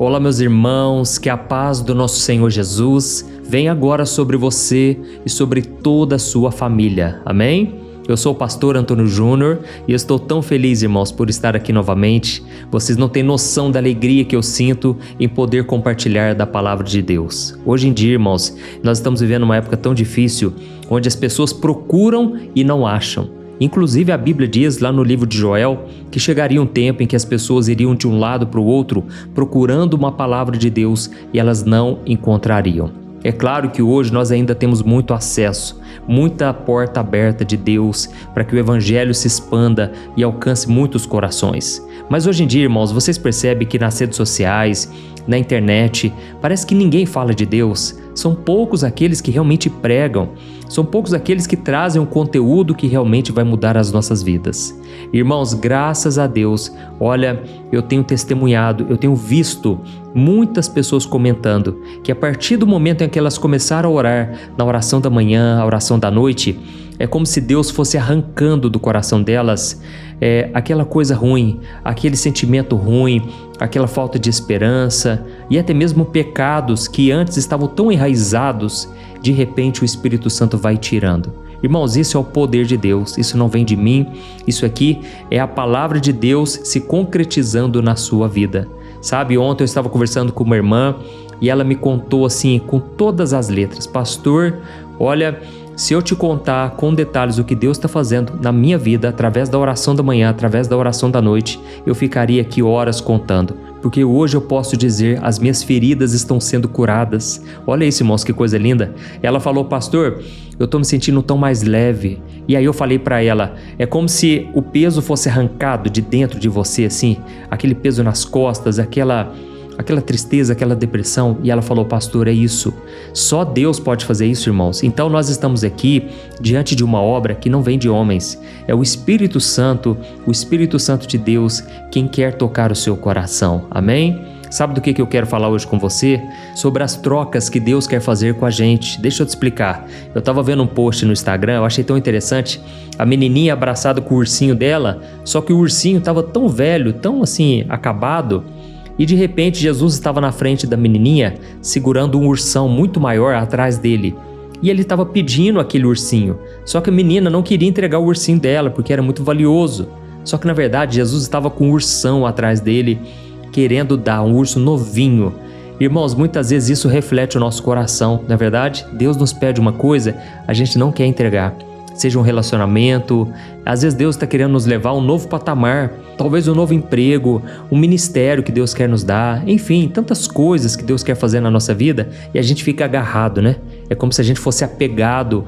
Olá, meus irmãos, que a paz do nosso Senhor Jesus venha agora sobre você e sobre toda a sua família. Amém? Eu sou o pastor Antônio Júnior e eu estou tão feliz, irmãos, por estar aqui novamente. Vocês não têm noção da alegria que eu sinto em poder compartilhar da palavra de Deus. Hoje em dia, irmãos, nós estamos vivendo uma época tão difícil, onde as pessoas procuram e não acham. Inclusive a Bíblia diz lá no livro de Joel que chegaria um tempo em que as pessoas iriam de um lado para o outro procurando uma palavra de Deus e elas não encontrariam. É claro que hoje nós ainda temos muito acesso, muita porta aberta de Deus para que o Evangelho se expanda e alcance muitos corações. Mas hoje em dia, irmãos, vocês percebem que nas redes sociais, na internet, parece que ninguém fala de Deus. São poucos aqueles que realmente pregam, são poucos aqueles que trazem um conteúdo que realmente vai mudar as nossas vidas. Irmãos, graças a Deus, olha, eu tenho testemunhado, eu tenho visto muitas pessoas comentando que a partir do momento em que elas começaram a orar, na oração da manhã, a oração da noite, é como se Deus fosse arrancando do coração delas aquela coisa ruim, aquele sentimento ruim, aquela falta de esperança e até mesmo pecados que antes estavam tão enraizados, de repente o Espírito Santo vai tirando. Irmãos, isso é o poder de Deus, isso não vem de mim, isso aqui é a palavra de Deus se concretizando na sua vida. Sabe, ontem eu estava conversando com uma irmã e ela me contou assim, com todas as letras: pastor, olha, se eu te contar com detalhes o que Deus está fazendo na minha vida, através da oração da manhã, através da oração da noite, eu ficaria aqui horas contando. Porque hoje eu posso dizer, as minhas feridas estão sendo curadas. Olha isso, irmãos, que coisa linda. Ela falou: pastor, eu estou me sentindo tão mais leve. E aí eu falei para ela, é como se o peso fosse arrancado de dentro de você, assim, aquele peso nas costas, aquela tristeza, aquela depressão. E ela falou: pastor, é isso. Só Deus pode fazer isso, irmãos. Então nós estamos aqui diante de uma obra que não vem de homens. É o Espírito Santo de Deus, quem quer tocar o seu coração. Amém? Sabe do que eu quero falar hoje com você? Sobre as trocas que Deus quer fazer com a gente. Deixa eu te explicar. Eu estava vendo um post no Instagram, eu achei tão interessante. A menininha abraçada com o ursinho dela, só que o ursinho estava tão velho, tão assim, acabado. E de repente Jesus estava na frente da menininha, segurando um ursão muito maior atrás dele. E ele estava pedindo aquele ursinho. Só que a menina não queria entregar o ursinho dela, porque era muito valioso. Só que na verdade Jesus estava com um ursão atrás dele, querendo dar um urso novinho. Irmãos, muitas vezes isso reflete o nosso coração. Na verdade, Deus nos pede uma coisa, a gente não quer entregar. Seja um relacionamento, às vezes Deus está querendo nos levar a um novo patamar, talvez um novo emprego, um ministério que Deus quer nos dar, enfim, tantas coisas que Deus quer fazer na nossa vida e a gente fica agarrado, né? É como se a gente fosse apegado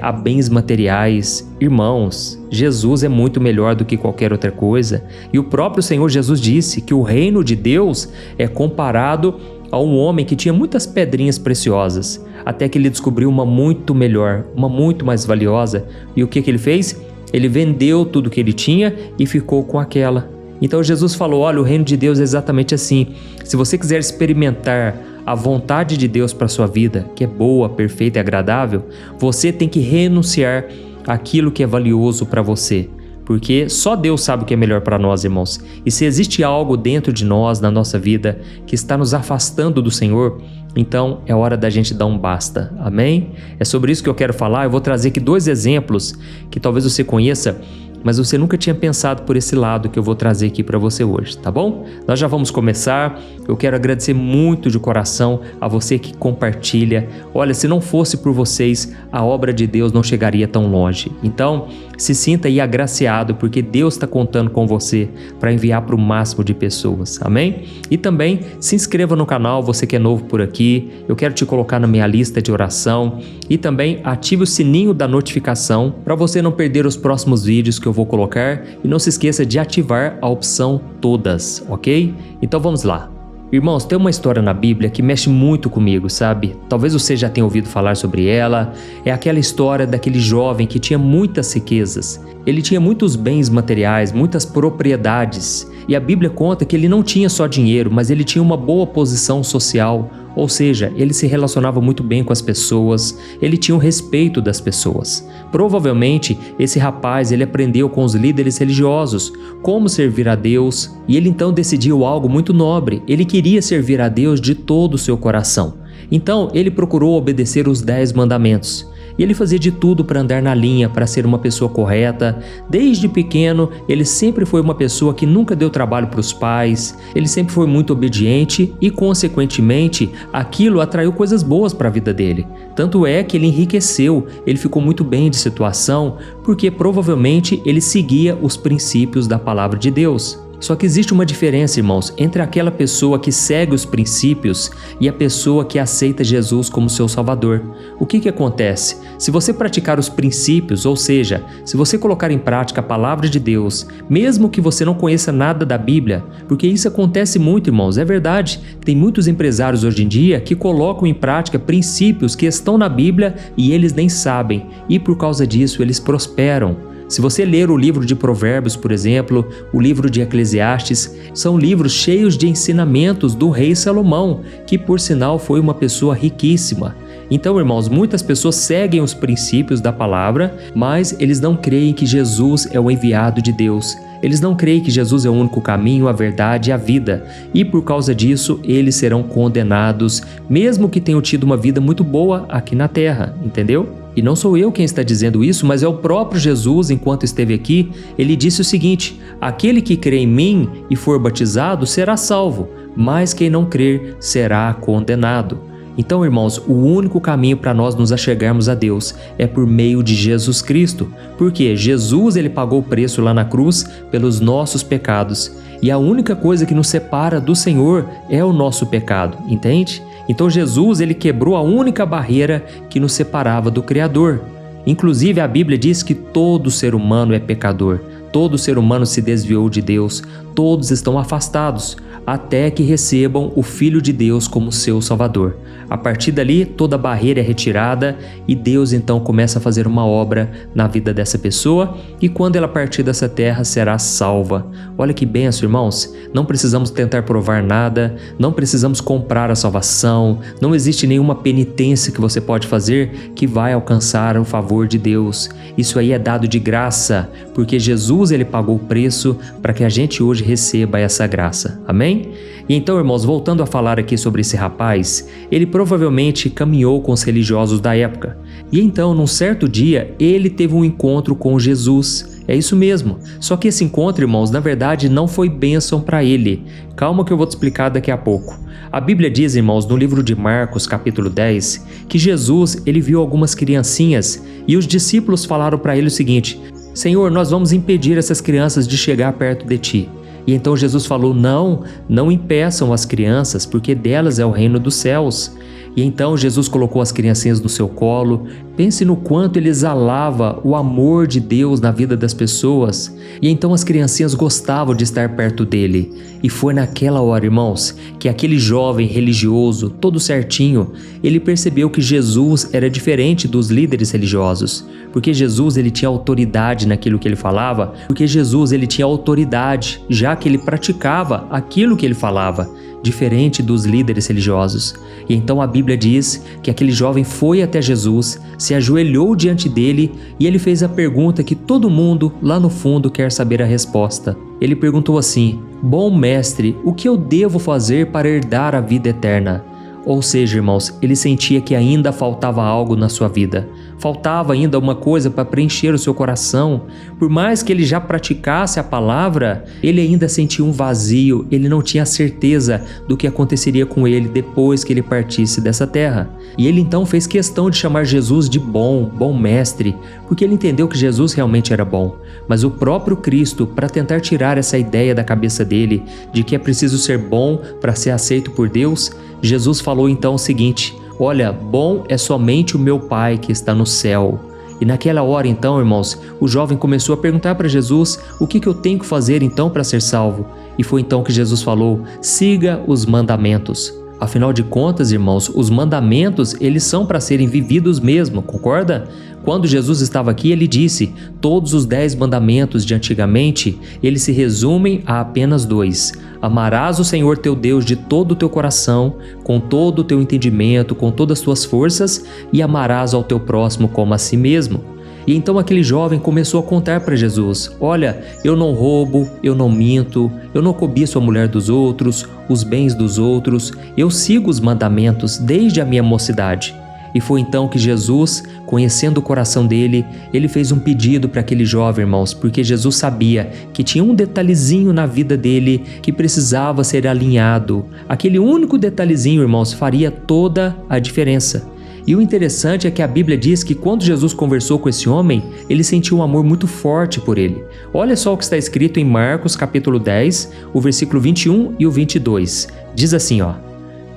a bens materiais. Irmãos, Jesus é muito melhor do que qualquer outra coisa e o próprio Senhor Jesus disse que o reino de Deus é comparado a um homem que tinha muitas pedrinhas preciosas, até que ele descobriu uma muito melhor, uma muito mais valiosa. E o que ele fez? Ele vendeu tudo que ele tinha e ficou com aquela. Então Jesus falou: olha, o reino de Deus é exatamente assim. Se você quiser experimentar a vontade de Deus para a sua vida, que é boa, perfeita e agradável, você tem que renunciar àquilo que é valioso para você. Porque só Deus sabe o que é melhor para nós, irmãos. E se existe algo dentro de nós, na nossa vida, que está nos afastando do Senhor, então é hora da gente dar um basta. Amém? É sobre isso que eu quero falar. Eu vou trazer aqui 2 exemplos que talvez você conheça, mas você nunca tinha pensado por esse lado que eu vou trazer aqui para você hoje, tá bom? Nós já vamos começar. Eu quero agradecer muito de coração a você que compartilha. Olha, se não fosse por vocês, a obra de Deus não chegaria tão longe. Então, se sinta aí agraciado, porque Deus está contando com você para enviar para o máximo de pessoas, amém? E também se inscreva no canal, você que é novo por aqui, eu quero te colocar na minha lista de oração e também ative o sininho da notificação para você não perder os próximos vídeos que eu vou colocar e não se esqueça de ativar a opção todas, ok? Então vamos lá. Irmãos, tem uma história na Bíblia que mexe muito comigo, sabe? Talvez você já tenha ouvido falar sobre ela. É aquela história daquele jovem que tinha muitas riquezas. Ele tinha muitos bens materiais, muitas propriedades. E a Bíblia conta que ele não tinha só dinheiro, mas ele tinha uma boa posição social, Ou seja, ele se relacionava muito bem com as pessoas, ele tinha o respeito das pessoas. Provavelmente, esse rapaz ele aprendeu com os líderes religiosos como servir a Deus e ele então decidiu algo muito nobre. Ele queria servir a Deus de todo o seu coração. Então, ele procurou obedecer os 10 mandamentos. E ele fazia de tudo para andar na linha, para ser uma pessoa correta. Desde pequeno, ele sempre foi uma pessoa que nunca deu trabalho para os pais, ele sempre foi muito obediente e, consequentemente, aquilo atraiu coisas boas para a vida dele. Tanto é que ele enriqueceu, ele ficou muito bem de situação, porque provavelmente ele seguia os princípios da palavra de Deus. Só que existe uma diferença, irmãos, entre aquela pessoa que segue os princípios e a pessoa que aceita Jesus como seu Salvador. O que acontece? Se você praticar os princípios, ou seja, se você colocar em prática a palavra de Deus, mesmo que você não conheça nada da Bíblia, porque isso acontece muito, irmãos, é verdade. Tem muitos empresários hoje em dia que colocam em prática princípios que estão na Bíblia e eles nem sabem, e por causa disso eles prosperam. Se você ler o livro de Provérbios, por exemplo, o livro de Eclesiastes, são livros cheios de ensinamentos do rei Salomão, que por sinal foi uma pessoa riquíssima. Então, irmãos, muitas pessoas seguem os princípios da palavra, mas eles não creem que Jesus é o enviado de Deus. Eles não creem que Jesus é o único caminho, a verdade e a vida. E por causa disso, eles serão condenados, mesmo que tenham tido uma vida muito boa aqui na terra, entendeu? E não sou eu quem está dizendo isso, mas é o próprio Jesus, enquanto esteve aqui, ele disse o seguinte: aquele que crê em mim e for batizado será salvo, mas quem não crer será condenado. Então, irmãos, o único caminho para nós nos achegarmos a Deus é por meio de Jesus Cristo, porque Jesus ele pagou o preço lá na cruz pelos nossos pecados, e a única coisa que nos separa do Senhor é o nosso pecado, entende? Então Jesus ele quebrou a única barreira que nos separava do Criador. Inclusive a Bíblia diz que todo ser humano é pecador, todo ser humano se desviou de Deus, todos estão afastados, até que recebam o Filho de Deus como seu Salvador. A partir dali, toda barreira é retirada e Deus então começa a fazer uma obra na vida dessa pessoa e quando ela partir dessa terra será salva. Olha que benção, irmãos! Não precisamos tentar provar nada, não precisamos comprar a salvação, não existe nenhuma penitência que você pode fazer que vai alcançar o favor de Deus. Isso aí é dado de graça, porque Jesus ele pagou o preço para que a gente hoje receba essa graça. Amém? E então, irmãos, voltando a falar aqui sobre esse rapaz, ele provavelmente caminhou com os religiosos da época. E então, num certo dia, ele teve um encontro com Jesus. É isso mesmo. Só que esse encontro, irmãos, na verdade não foi bênção para ele. Calma que eu vou te explicar daqui a pouco. A Bíblia diz, irmãos, no livro de Marcos, capítulo 10, que Jesus ele viu algumas criancinhas e os discípulos falaram para ele o seguinte: Senhor, nós vamos impedir essas crianças de chegar perto de ti. E então Jesus falou: não impeçam as crianças, porque delas é o reino dos céus. E então Jesus colocou as criancinhas no seu colo. Pense no quanto ele exalava o amor de Deus na vida das pessoas. E então as criancinhas gostavam de estar perto dele. E foi naquela hora, irmãos, que aquele jovem religioso, todo certinho, ele percebeu que Jesus era diferente dos líderes religiosos. Porque Jesus ele tinha autoridade naquilo que ele falava, porque Jesus ele tinha autoridade, já que ele praticava aquilo que ele falava, diferente dos líderes religiosos. E então a Bíblia diz que aquele jovem foi até Jesus, se ajoelhou diante dele e ele fez a pergunta que todo mundo lá no fundo quer saber a resposta. Ele perguntou assim: Bom mestre, o que eu devo fazer para herdar a vida eterna? Ou seja, irmãos, ele sentia que ainda faltava algo na sua vida. Faltava ainda uma coisa para preencher o seu coração. Por mais que ele já praticasse a palavra, ele ainda sentia um vazio, ele não tinha certeza do que aconteceria com ele depois que ele partisse dessa terra. E ele então fez questão de chamar Jesus de bom mestre, porque ele entendeu que Jesus realmente era bom. Mas o próprio Cristo, para tentar tirar essa ideia da cabeça dele, de que é preciso ser bom para ser aceito por Deus, Jesus falou então o seguinte: olha, bom é somente o meu Pai que está no céu. E naquela hora então, irmãos, o jovem começou a perguntar para Jesus: o que eu tenho que fazer então para ser salvo? E foi então que Jesus falou: siga os mandamentos. Afinal de contas, irmãos, os mandamentos, eles são para serem vividos mesmo, concorda? Quando Jesus estava aqui, ele disse: todos os 10 mandamentos de antigamente, eles se resumem a apenas 2. Amarás o Senhor teu Deus de todo o teu coração, com todo o teu entendimento, com todas as tuas forças, e amarás ao teu próximo como a si mesmo. E então aquele jovem começou a contar para Jesus: olha, eu não roubo, eu não minto, eu não cobiço a mulher dos outros, os bens dos outros, eu sigo os mandamentos desde a minha mocidade. E foi então que Jesus, conhecendo o coração dele, ele fez um pedido para aquele jovem, irmãos, porque Jesus sabia que tinha um detalhezinho na vida dele que precisava ser alinhado. Aquele único detalhezinho, irmãos, faria toda a diferença. E o interessante é que a Bíblia diz que quando Jesus conversou com esse homem, ele sentiu um amor muito forte por ele. Olha só o que está escrito em Marcos capítulo 10, o versículo 21 e o 22. Diz assim, ó: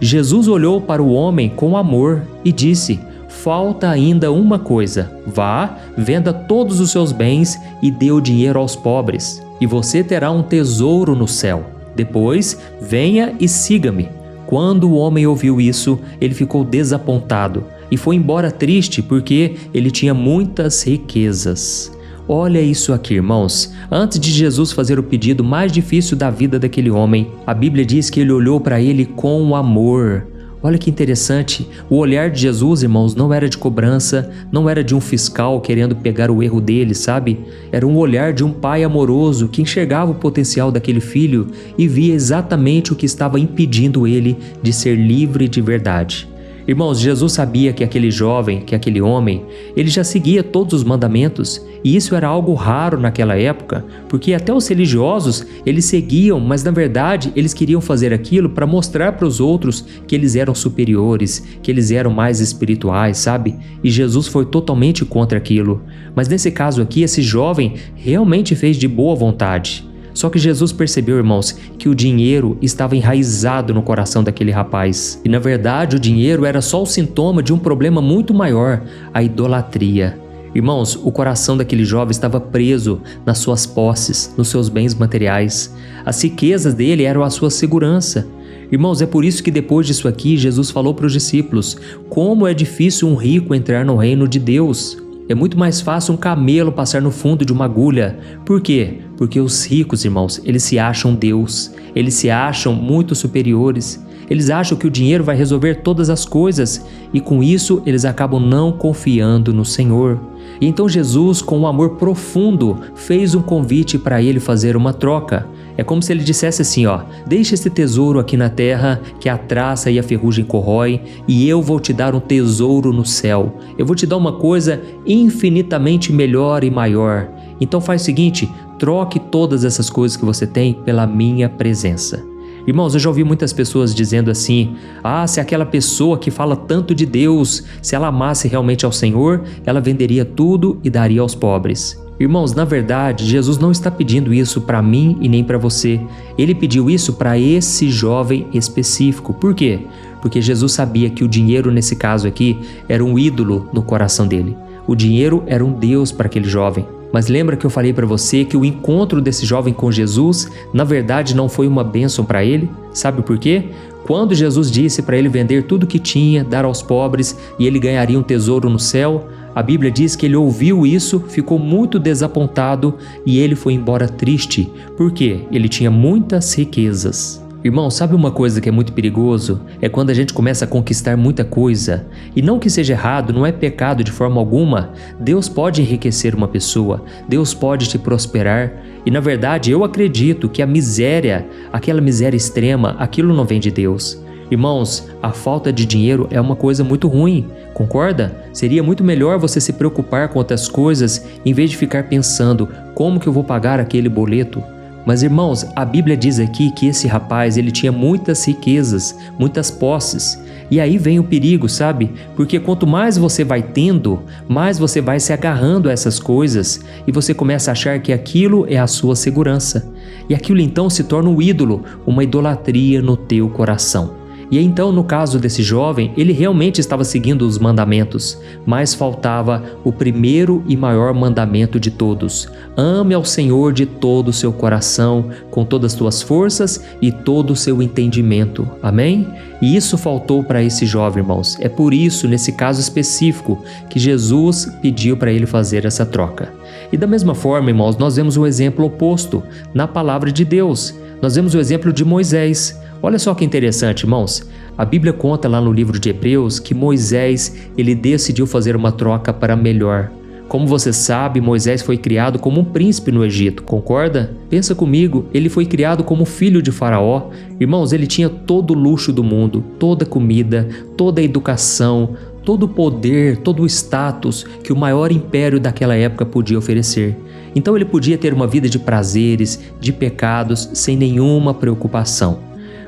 Jesus olhou para o homem com amor e disse: falta ainda uma coisa. Vá, venda todos os seus bens e dê o dinheiro aos pobres, e você terá um tesouro no céu. Depois, venha e siga-me. Quando o homem ouviu isso, ele ficou desapontado e foi embora triste porque ele tinha muitas riquezas. Olha isso aqui, irmãos. Antes de Jesus fazer o pedido mais difícil da vida daquele homem, a Bíblia diz que ele olhou para ele com amor. Olha que interessante. O olhar de Jesus, irmãos, não era de cobrança, não era de um fiscal querendo pegar o erro dele, sabe? Era um olhar de um pai amoroso que enxergava o potencial daquele filho e via exatamente o que estava impedindo ele de ser livre de verdade. Irmãos, Jesus sabia que aquele jovem, que aquele homem, ele já seguia todos os mandamentos, e isso era algo raro naquela época, porque até os religiosos, eles seguiam, mas na verdade eles queriam fazer aquilo para mostrar para os outros que eles eram superiores, que eles eram mais espirituais, sabe? E Jesus foi totalmente contra aquilo. Mas nesse caso aqui, esse jovem realmente fez de boa vontade. Só que Jesus percebeu, irmãos, que o dinheiro estava enraizado no coração daquele rapaz. E na verdade o dinheiro era só o sintoma de um problema muito maior, a idolatria. Irmãos, o coração daquele jovem estava preso nas suas posses, nos seus bens materiais. As riquezas dele eram a sua segurança. Irmãos, é por isso que depois disso aqui, Jesus falou para os discípulos: como é difícil um rico entrar no reino de Deus. É muito mais fácil um camelo passar no fundo de uma agulha. Por quê? Porque os ricos, irmãos, eles se acham Deus. Eles se acham muito superiores. Eles acham que o dinheiro vai resolver todas as coisas e com isso eles acabam não confiando no Senhor. E então Jesus, com um amor profundo, fez um convite para ele fazer uma troca. É como se ele dissesse assim, ó: deixa esse tesouro aqui na terra que a traça e a ferrugem corrói, e eu vou te dar um tesouro no céu. Eu vou te dar uma coisa infinitamente melhor e maior. Então faz o seguinte, troque todas essas coisas que você tem pela minha presença. Irmãos, eu já ouvi muitas pessoas dizendo assim: ah, se aquela pessoa que fala tanto de Deus, se ela amasse realmente ao Senhor, ela venderia tudo e daria aos pobres. Irmãos, na verdade, Jesus não está pedindo isso para mim e nem para você. Ele pediu isso para esse jovem específico. Por quê? Porque Jesus sabia que o dinheiro, nesse caso aqui, era um ídolo no coração dele. O dinheiro era um Deus para aquele jovem. Mas lembra que eu falei para você que o encontro desse jovem com Jesus, na verdade, não foi uma bênção para ele? Sabe por quê? Quando Jesus disse para ele vender tudo o que tinha, dar aos pobres e ele ganharia um tesouro no céu, a Bíblia diz que ele ouviu isso, ficou muito desapontado e ele foi embora triste. Por quê? Ele tinha muitas riquezas. Irmão, sabe uma coisa que é muito perigoso? É quando a gente começa a conquistar muita coisa. E não que seja errado, não é pecado de forma alguma. Deus pode enriquecer uma pessoa, Deus pode te prosperar. E na verdade eu acredito que a miséria, aquela miséria extrema, aquilo não vem de Deus. Irmãos, a falta de dinheiro é uma coisa muito ruim, concorda? Seria muito melhor você se preocupar com outras coisas em vez de ficar pensando: como que eu vou pagar aquele boleto? Mas irmãos, a Bíblia diz aqui que esse rapaz, ele tinha muitas riquezas, muitas posses. E aí vem o perigo, sabe? Porque quanto mais você vai tendo, mais você vai se agarrando a essas coisas e você começa a achar que aquilo é a sua segurança. E aquilo então se torna um ídolo, uma idolatria no teu coração. E então, no caso desse jovem, ele realmente estava seguindo os mandamentos, mas faltava o primeiro e maior mandamento de todos: ame ao Senhor de todo o seu coração, com todas as suas forças e todo o seu entendimento. Amém? E isso faltou para esse jovem, irmãos. É por isso, nesse caso específico, que Jesus pediu para ele fazer essa troca. E da mesma forma, irmãos, nós vemos um exemplo oposto na palavra de Deus. Nós vemos o exemplo de Moisés. Olha só que interessante, irmãos. A Bíblia conta lá no livro de Hebreus que Moisés, ele decidiu fazer uma troca para melhor. Como você sabe, Moisés foi criado como um príncipe no Egito, concorda? Pensa comigo, ele foi criado como filho de Faraó. Irmãos, ele tinha todo o luxo do mundo, toda a comida, toda a educação, todo o poder, todo o status que o maior império daquela época podia oferecer. Então ele podia ter uma vida de prazeres, de pecados, sem nenhuma preocupação.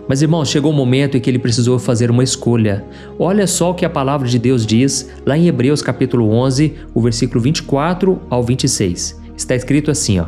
Mas, irmãos, chegou um momento em que ele precisou fazer uma escolha. Olha só o que a palavra de Deus diz lá em Hebreus capítulo 11, o versículo 24 ao 26. Está escrito assim, ó: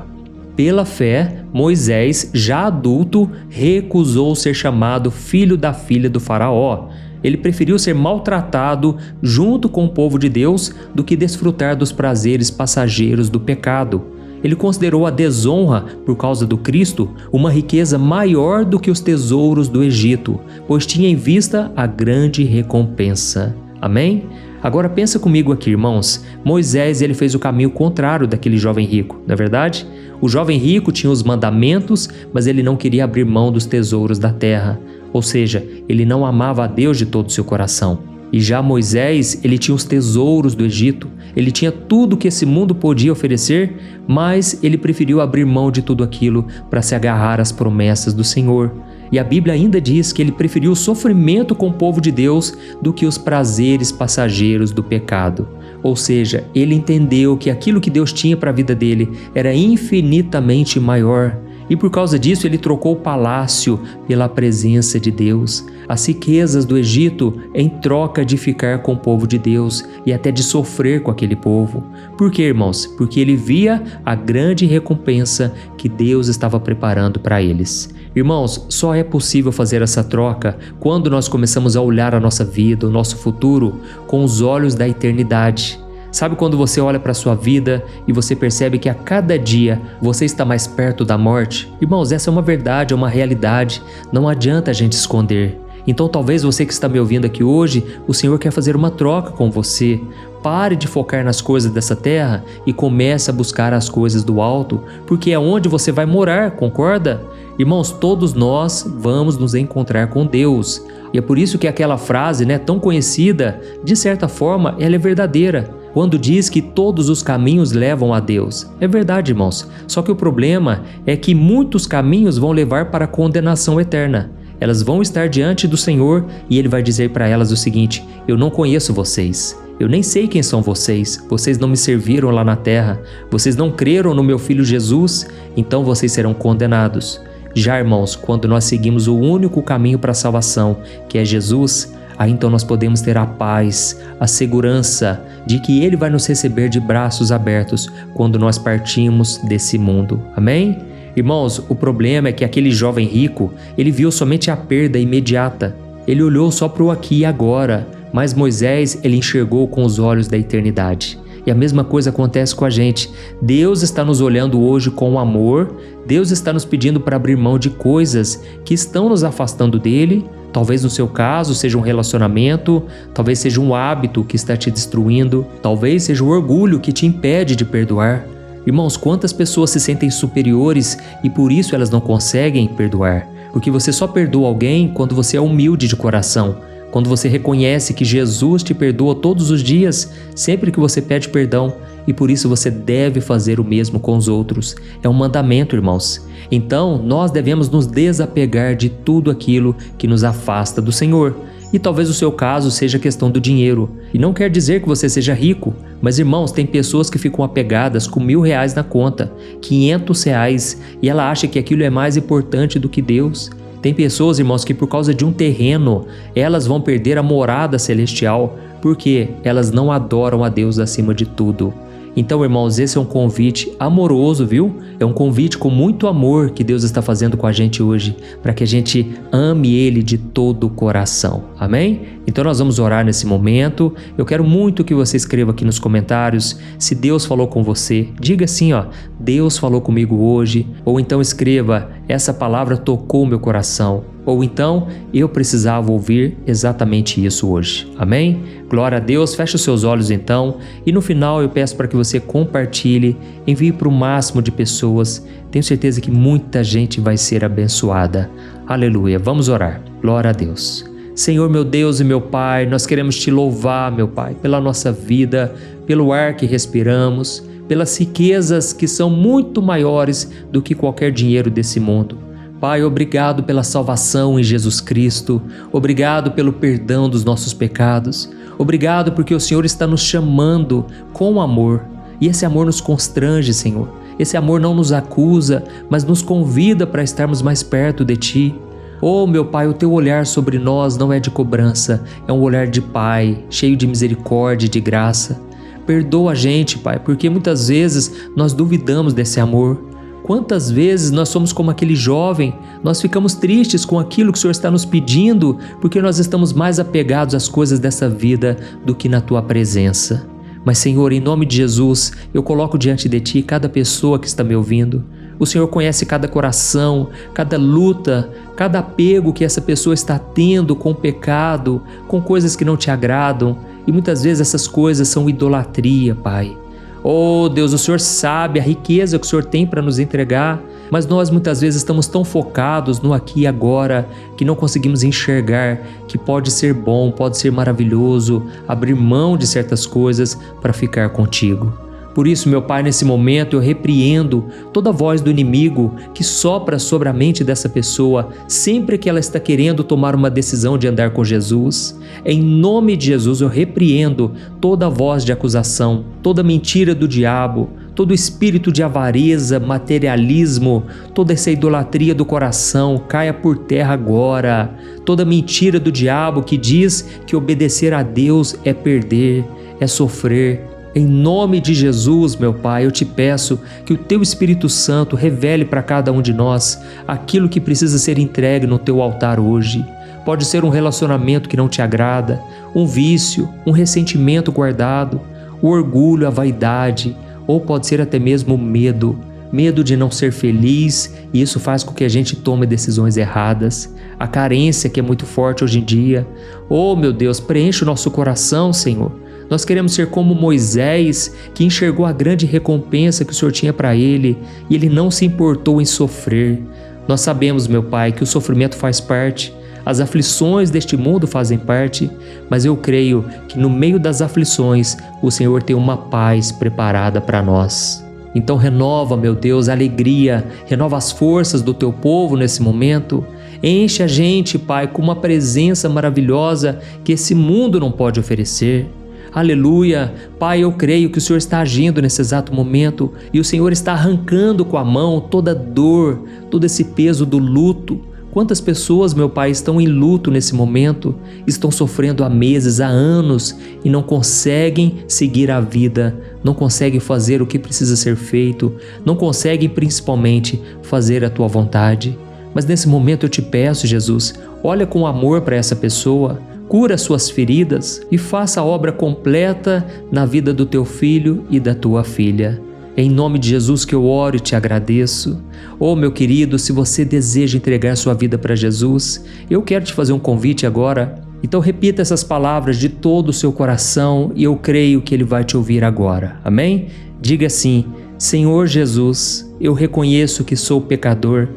pela fé, Moisés, já adulto, recusou ser chamado filho da filha do faraó. Ele preferiu ser maltratado junto com o povo de Deus do que desfrutar dos prazeres passageiros do pecado. Ele considerou a desonra por causa do Cristo uma riqueza maior do que os tesouros do Egito, pois tinha em vista a grande recompensa. Amém? Agora pensa comigo aqui, irmãos. Moisés, ele fez o caminho contrário daquele jovem rico, não é verdade? O jovem rico tinha os mandamentos, mas ele não queria abrir mão dos tesouros da terra. Ou seja, ele não amava a Deus de todo o seu coração. E já Moisés, ele tinha os tesouros do Egito, ele tinha tudo que esse mundo podia oferecer, mas ele preferiu abrir mão de tudo aquilo para se agarrar às promessas do Senhor. E a Bíblia ainda diz que ele preferiu o sofrimento com o povo de Deus do que os prazeres passageiros do pecado. Ou seja, ele entendeu que aquilo que Deus tinha para a vida dele era infinitamente maior. E por causa disso ele trocou o palácio pela presença de Deus, as riquezas do Egito em troca de ficar com o povo de Deus e até de sofrer com aquele povo. Por quê, irmãos? Porque ele via a grande recompensa que Deus estava preparando para eles. Irmãos, só é possível fazer essa troca quando nós começamos a olhar a nossa vida, o nosso futuro, com os olhos da eternidade. Sabe quando você olha para a sua vida e você percebe que a cada dia você está mais perto da morte? Irmãos, essa é uma verdade, é uma realidade, não adianta a gente esconder. Então talvez você que está me ouvindo aqui hoje, o Senhor quer fazer uma troca com você. Pare de focar nas coisas dessa terra e comece a buscar as coisas do alto, porque é onde você vai morar, concorda? Irmãos, todos nós vamos nos encontrar com Deus. E é por isso que aquela frase, tão conhecida, de certa forma, ela é verdadeira. Quando diz que todos os caminhos levam a Deus. É verdade, irmãos. Só que o problema é que muitos caminhos vão levar para a condenação eterna. Elas vão estar diante do Senhor e Ele vai dizer para elas o seguinte: eu não conheço vocês. Eu nem sei quem são vocês. Vocês não me serviram lá na terra. Vocês não creram no meu Filho Jesus. Então vocês serão condenados. Já, irmãos, quando nós seguimos o único caminho para a salvação, que é Jesus, aí então nós podemos ter a paz, a segurança de que Ele vai nos receber de braços abertos quando nós partimos desse mundo. Amém? Irmãos, o problema é que aquele jovem rico, ele viu somente a perda imediata. Ele olhou só para o aqui e agora, mas Moisés, ele enxergou com os olhos da eternidade. E a mesma coisa acontece com a gente. Deus está nos olhando hoje com amor, Deus está nos pedindo para abrir mão de coisas que estão nos afastando dele. Talvez no seu caso seja um relacionamento, talvez seja um hábito que está te destruindo, talvez seja o orgulho que te impede de perdoar. Irmãos, quantas pessoas se sentem superiores e por isso elas não conseguem perdoar? Porque você só perdoa alguém quando você é humilde de coração, quando você reconhece que Jesus te perdoa todos os dias, sempre que você pede perdão, e por isso você deve fazer o mesmo com os outros. É um mandamento, irmãos. Então, nós devemos nos desapegar de tudo aquilo que nos afasta do Senhor. E talvez o seu caso seja a questão do dinheiro. E não quer dizer que você seja rico, mas, irmãos, tem pessoas que ficam apegadas com R$1.000 na conta, R$500, e ela acha que aquilo é mais importante do que Deus. Tem pessoas, irmãos, que por causa de um terreno, elas vão perder a morada celestial, porque elas não adoram a Deus acima de tudo. Então, irmãos, esse é um convite amoroso, viu? É um convite com muito amor que Deus está fazendo com a gente hoje, para que a gente ame Ele de todo o coração. Amém? Então nós vamos orar nesse momento. Eu quero muito que você escreva aqui nos comentários se Deus falou com você. Diga assim, ó, Deus falou comigo hoje. Ou então escreva, essa palavra tocou o meu coração. Ou então, eu precisava ouvir exatamente isso hoje. Amém? Glória a Deus. Feche os seus olhos então. E no final eu peço para que você compartilhe, envie para o máximo de pessoas. Tenho certeza que muita gente vai ser abençoada. Aleluia. Vamos orar. Glória a Deus. Senhor, meu Deus e meu Pai, nós queremos Te louvar, meu Pai, pela nossa vida, pelo ar que respiramos, pelas riquezas que são muito maiores do que qualquer dinheiro desse mundo. Pai, obrigado pela salvação em Jesus Cristo, obrigado pelo perdão dos nossos pecados, obrigado porque o Senhor está nos chamando com amor, e esse amor nos constrange, Senhor. Esse amor não nos acusa, mas nos convida para estarmos mais perto de Ti. Oh, meu Pai, o Teu olhar sobre nós não é de cobrança, é um olhar de Pai, cheio de misericórdia e de graça. Perdoa a gente, Pai, porque muitas vezes nós duvidamos desse amor. Quantas vezes nós somos como aquele jovem, nós ficamos tristes com aquilo que o Senhor está nos pedindo, porque nós estamos mais apegados às coisas dessa vida do que na Tua presença. Mas, Senhor, em nome de Jesus, eu coloco diante de Ti cada pessoa que está me ouvindo. O Senhor conhece cada coração, cada luta, cada apego que essa pessoa está tendo com o pecado, com coisas que não Te agradam. E muitas vezes essas coisas são idolatria, Pai. Oh Deus, o Senhor sabe a riqueza que o Senhor tem para nos entregar, mas nós muitas vezes estamos tão focados no aqui e agora que não conseguimos enxergar que pode ser bom, pode ser maravilhoso, abrir mão de certas coisas para ficar contigo. Por isso, meu Pai, nesse momento eu repreendo toda voz do inimigo que sopra sobre a mente dessa pessoa sempre que ela está querendo tomar uma decisão de andar com Jesus. Em nome de Jesus eu repreendo toda voz de acusação, toda mentira do diabo, todo espírito de avareza, materialismo, toda essa idolatria do coração caia por terra agora. Toda mentira do diabo que diz que obedecer a Deus é perder, é sofrer. Em nome de Jesus, meu Pai, eu Te peço que o Teu Espírito Santo revele para cada um de nós aquilo que precisa ser entregue no Teu altar hoje. Pode ser um relacionamento que não Te agrada, um vício, um ressentimento guardado, o orgulho, a vaidade, ou pode ser até mesmo o medo de não ser feliz, e isso faz com que a gente tome decisões erradas, a carência que é muito forte hoje em dia. Oh, meu Deus, preenche o nosso coração, Senhor. Nós queremos ser como Moisés, que enxergou a grande recompensa que o Senhor tinha para ele, e ele não se importou em sofrer. Nós sabemos, meu Pai, que o sofrimento faz parte, as aflições deste mundo fazem parte, mas eu creio que no meio das aflições, o Senhor tem uma paz preparada para nós. Então renova, meu Deus, a alegria, renova as forças do Teu povo nesse momento. Enche a gente, Pai, com uma presença maravilhosa que esse mundo não pode oferecer. Aleluia, Pai, eu creio que o Senhor está agindo nesse exato momento e o Senhor está arrancando com a mão toda dor, todo esse peso do luto. Quantas pessoas, meu Pai, estão em luto nesse momento, estão sofrendo há meses, há anos e não conseguem seguir a vida, não conseguem fazer o que precisa ser feito, não conseguem principalmente fazer a Tua vontade. Mas nesse momento eu Te peço, Jesus, olha com amor para essa pessoa, cura suas feridas e faça a obra completa na vida do Teu filho e da Tua filha. Em nome de Jesus que eu oro e Te agradeço. Oh, meu querido, se você deseja entregar sua vida para Jesus, eu quero te fazer um convite agora. Então repita essas palavras de todo o seu coração e eu creio que Ele vai te ouvir agora. Amém? Diga assim: Senhor Jesus, eu reconheço que sou pecador.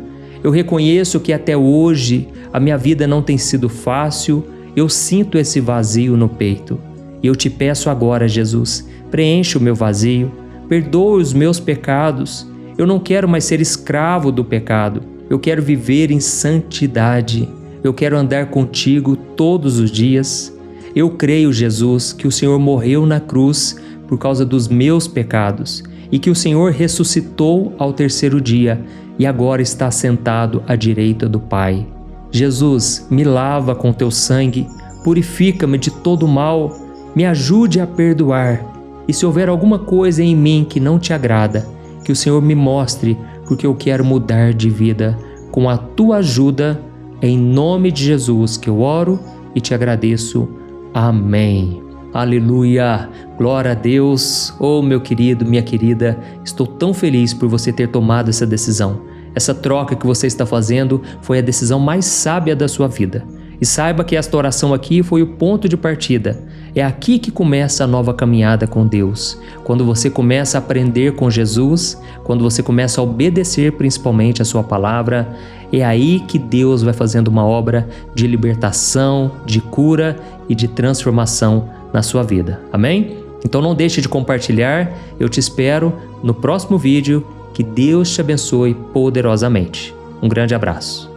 Eu reconheço que até hoje a minha vida não tem sido fácil. Eu sinto esse vazio no peito. E eu Te peço agora, Jesus, preencha o meu vazio. Perdoa os meus pecados. Eu não quero mais ser escravo do pecado. Eu quero viver em santidade. Eu quero andar contigo todos os dias. Eu creio, Jesus, que o Senhor morreu na cruz por causa dos meus pecados e que o Senhor ressuscitou ao terceiro dia e agora está sentado à direita do Pai. Jesus, me lava com Teu sangue, purifica-me de todo mal, me ajude a perdoar. E se houver alguma coisa em mim que não te agrada, que o Senhor me mostre, porque eu quero mudar de vida. Com a tua ajuda, em nome de Jesus que eu oro e te agradeço. Amém. Aleluia, glória a Deus. Oh, meu querido, minha querida, estou tão feliz por você ter tomado essa decisão. Essa troca que você está fazendo foi a decisão mais sábia da sua vida. E saiba que esta oração aqui foi o ponto de partida. É aqui que começa a nova caminhada com Deus. Quando você começa a aprender com Jesus, quando você começa a obedecer principalmente a sua palavra, é aí que Deus vai fazendo uma obra de libertação, de cura e de transformação na sua vida. Amém? Então não deixe de compartilhar. Eu te espero no próximo vídeo. Que Deus te abençoe poderosamente. Um grande abraço.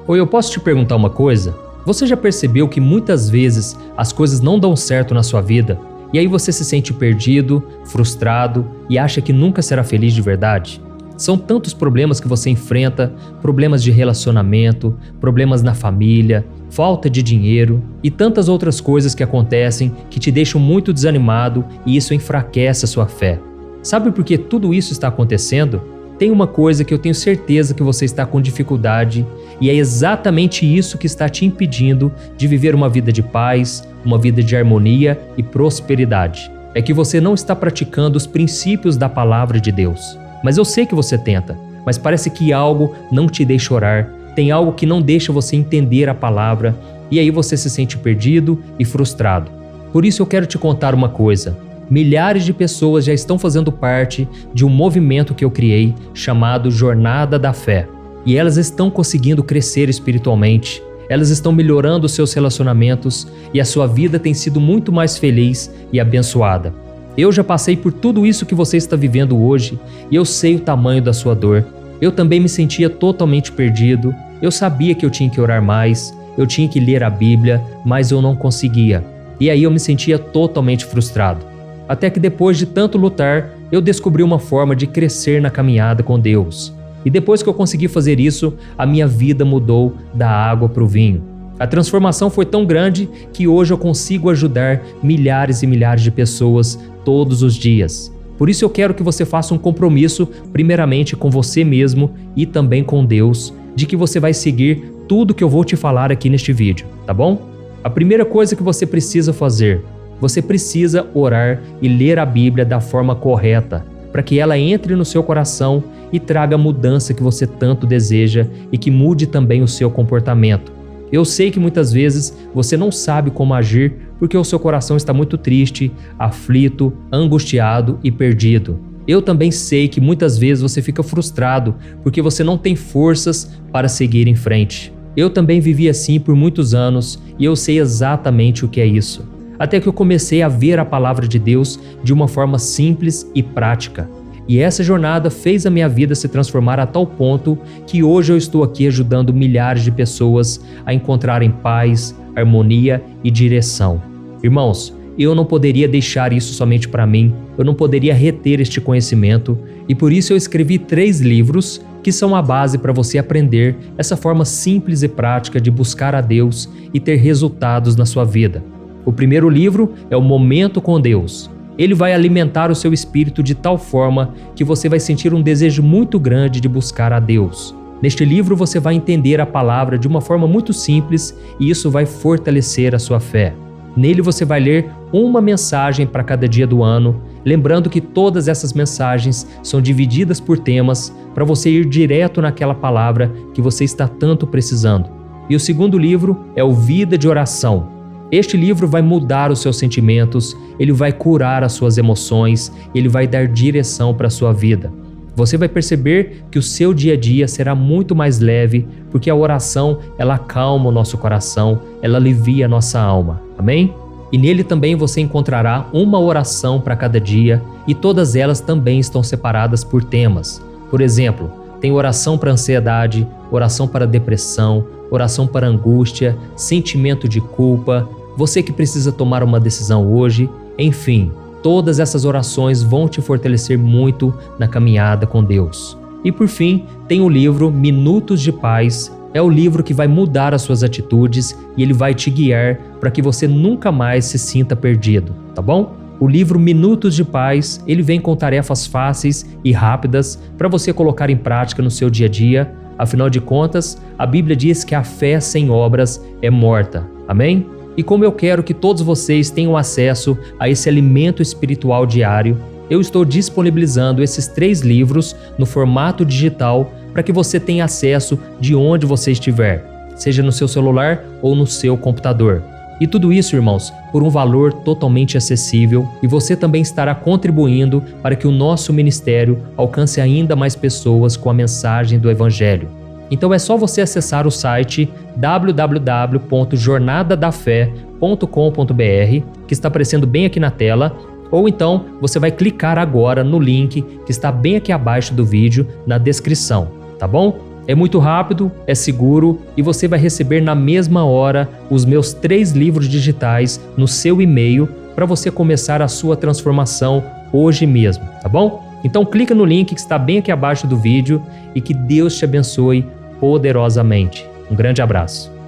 Oi, eu posso te perguntar uma coisa? Você já percebeu que muitas vezes as coisas não dão certo na sua vida? E aí você se sente perdido, frustrado e acha que nunca será feliz de verdade? São tantos problemas que você enfrenta, problemas de relacionamento, problemas na família, falta de dinheiro e tantas outras coisas que acontecem que te deixam muito desanimado e isso enfraquece a sua fé. Sabe por que tudo isso está acontecendo? Tem uma coisa que eu tenho certeza que você está com dificuldade e é exatamente isso que está te impedindo de viver uma vida de paz, uma vida de harmonia e prosperidade. É que você não está praticando os princípios da palavra de Deus. Mas eu sei que você tenta, mas parece que algo não te deixa orar, tem algo que não deixa você entender a palavra e aí você se sente perdido e frustrado. Por isso eu quero te contar uma coisa. Milhares de pessoas já estão fazendo parte de um movimento que eu criei chamado Jornada da Fé. E elas estão conseguindo crescer espiritualmente, elas estão melhorando seus relacionamentos e a sua vida tem sido muito mais feliz e abençoada. Eu já passei por tudo isso que você está vivendo hoje e eu sei o tamanho da sua dor. Eu também me sentia totalmente perdido, eu sabia que eu tinha que orar mais, eu tinha que ler a Bíblia, mas eu não conseguia. E aí eu me sentia totalmente frustrado. Até que depois de tanto lutar, eu descobri uma forma de crescer na caminhada com Deus. E depois que eu consegui fazer isso, a minha vida mudou da água para o vinho. A transformação foi tão grande que hoje eu consigo ajudar milhares e milhares de pessoas todos os dias. Por isso eu quero que você faça um compromisso, primeiramente com você mesmo e também com Deus, de que você vai seguir tudo que eu vou te falar aqui neste vídeo, tá bom? A primeira coisa que você precisa fazer, você precisa orar e ler a Bíblia da forma correta, para que ela entre no seu coração e traga a mudança que você tanto deseja e que mude também o seu comportamento. Eu sei que muitas vezes você não sabe como agir porque o seu coração está muito triste, aflito, angustiado e perdido. Eu também sei que muitas vezes você fica frustrado porque você não tem forças para seguir em frente. Eu também vivi assim por muitos anos e eu sei exatamente o que é isso. Até que eu comecei a ver a palavra de Deus de uma forma simples e prática. E essa jornada fez a minha vida se transformar a tal ponto que hoje eu estou aqui ajudando milhares de pessoas a encontrarem paz, harmonia e direção. Irmãos, eu não poderia deixar isso somente para mim, eu não poderia reter este conhecimento e por isso eu escrevi 3 livros que são a base para você aprender essa forma simples e prática de buscar a Deus e ter resultados na sua vida. O primeiro livro é o Momento com Deus. Ele vai alimentar o seu espírito de tal forma que você vai sentir um desejo muito grande de buscar a Deus. Neste livro você vai entender a palavra de uma forma muito simples e isso vai fortalecer a sua fé. Nele você vai ler uma mensagem para cada dia do ano, lembrando que todas essas mensagens são divididas por temas para você ir direto naquela palavra que você está tanto precisando. E o segundo livro é o Vida de Oração. Este livro vai mudar os seus sentimentos, ele vai curar as suas emoções, ele vai dar direção para a sua vida. Você vai perceber que o seu dia a dia será muito mais leve, porque a oração, ela acalma o nosso coração, ela alivia a nossa alma. Amém? E nele também você encontrará uma oração para cada dia e todas elas também estão separadas por temas. Por exemplo, tem oração para ansiedade, oração para depressão, oração para angústia, sentimento de culpa, você que precisa tomar uma decisão hoje, enfim, todas essas orações vão te fortalecer muito na caminhada com Deus. E por fim, tem o livro Minutos de Paz, é o livro que vai mudar as suas atitudes e ele vai te guiar para que você nunca mais se sinta perdido, tá bom? O livro Minutos de Paz, ele vem com tarefas fáceis e rápidas para você colocar em prática no seu dia a dia. Afinal de contas, a Bíblia diz que a fé sem obras é morta. Amém? E como eu quero que todos vocês tenham acesso a esse alimento espiritual diário, eu estou disponibilizando esses 3 livros no formato digital para que você tenha acesso de onde você estiver, seja no seu celular ou no seu computador. E tudo isso, irmãos, por um valor totalmente acessível, e você também estará contribuindo para que o nosso ministério alcance ainda mais pessoas com a mensagem do Evangelho. Então é só você acessar o site www.jornadadafé.com.br, que está aparecendo bem aqui na tela, ou então você vai clicar agora no link que está bem aqui abaixo do vídeo, na descrição, tá bom? É muito rápido, é seguro e você vai receber na mesma hora os meus 3 livros digitais no seu e-mail para você começar a sua transformação hoje mesmo, tá bom? Então clica no link que está bem aqui abaixo do vídeo e que Deus te abençoe poderosamente. Um grande abraço.